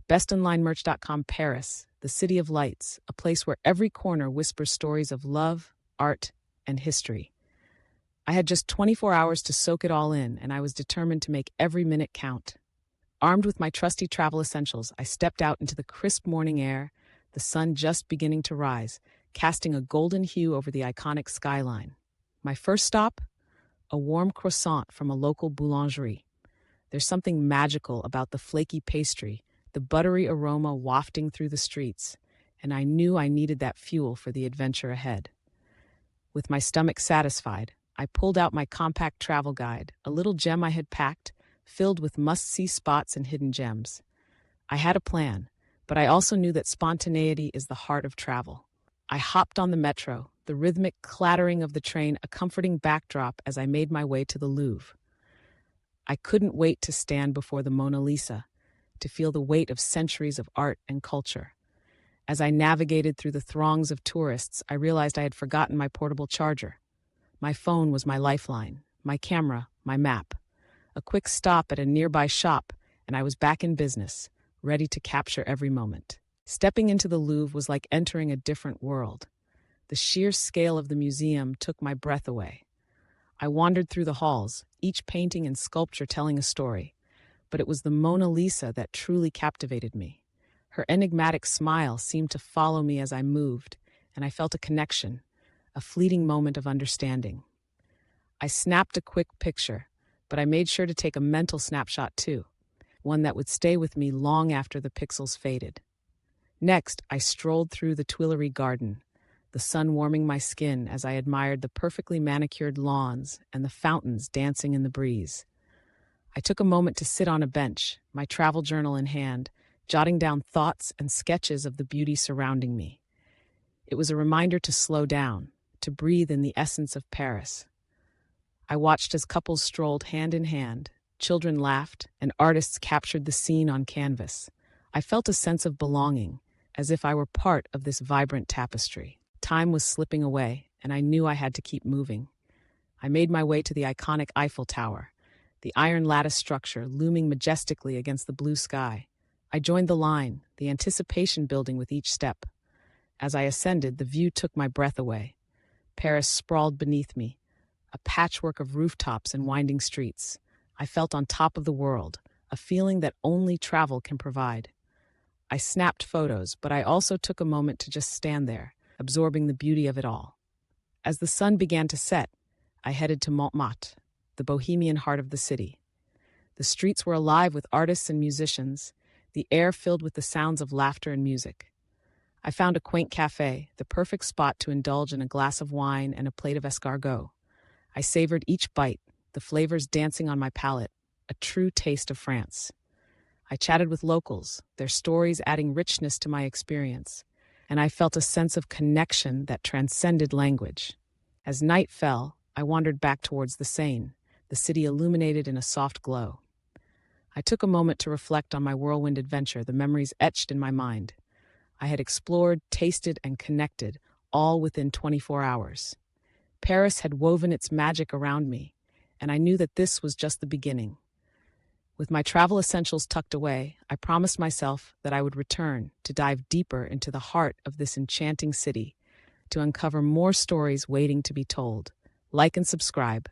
bestonlinemerch.com. Paris, the city of lights, a place where every corner whispers stories of love, art, and history. I had just 24 hours to soak it all in, and I was determined to make every minute count. Armed with my trusty travel essentials, I stepped out into the crisp morning air, the sun just beginning to rise, casting a golden hue over the iconic skyline. My first stop? A warm croissant from a local boulangerie. There's something magical about the flaky pastry, the buttery aroma wafting through the streets, and I knew I needed that fuel for the adventure ahead. With my stomach satisfied, I pulled out my compact travel guide, a little gem I had packed, filled with must-see spots and hidden gems. I had a plan, but I also knew that spontaneity is the heart of travel. I hopped on the metro, the rhythmic clattering of the train a comforting backdrop as I made my way to the Louvre. I couldn't wait to stand before the Mona Lisa, to feel the weight of centuries of art and culture. As I navigated through the throngs of tourists, I realized I had forgotten my portable charger. My phone was my lifeline, my camera, my map. A quick stop at a nearby shop, and I was back in business, ready to capture every moment. Stepping into the Louvre was like entering a different world. The sheer scale of the museum took my breath away. I wandered through the halls, each painting and sculpture telling a story, but it was the Mona Lisa that truly captivated me. Her enigmatic smile seemed to follow me as I moved, and I felt a connection, a fleeting moment of understanding. I snapped a quick picture, but I made sure to take a mental snapshot too, one that would stay with me long after the pixels faded. Next, I strolled through the Tuileries garden, the sun warming my skin as I admired the perfectly manicured lawns and the fountains dancing in the breeze. I took a moment to sit on a bench, my travel journal in hand, jotting down thoughts and sketches of the beauty surrounding me. It was a reminder to slow down, to breathe in the essence of Paris. I watched as couples strolled hand in hand, children laughed, and artists captured the scene on canvas. I felt a sense of belonging, as if I were part of this vibrant tapestry. Time was slipping away, and I knew I had to keep moving. I made my way to the iconic Eiffel Tower, the iron lattice structure looming majestically against the blue sky. I joined the line, the anticipation building with each step. As I ascended, the view took my breath away. Paris sprawled beneath me, a patchwork of rooftops and winding streets. I felt on top of the world, a feeling that only travel can provide. I snapped photos, but I also took a moment to just stand there, absorbing the beauty of it all. As the sun began to set, I headed to Montmartre, the bohemian heart of the city. The streets were alive with artists and musicians, the air filled with the sounds of laughter and music. I found a quaint cafe, the perfect spot to indulge in a glass of wine and a plate of escargot. I savored each bite, the flavors dancing on my palate, a true taste of France. I chatted with locals, their stories adding richness to my experience, and I felt a sense of connection that transcended language. As night fell, I wandered back towards the Seine, the city illuminated in a soft glow. I took a moment to reflect on my whirlwind adventure, the memories etched in my mind. I had explored, tasted, and connected, all within 24 hours. Paris had woven its magic around me, and I knew that this was just the beginning. With my travel essentials tucked away, I promised myself that I would return to dive deeper into the heart of this enchanting city, to uncover more stories waiting to be told. Like and subscribe.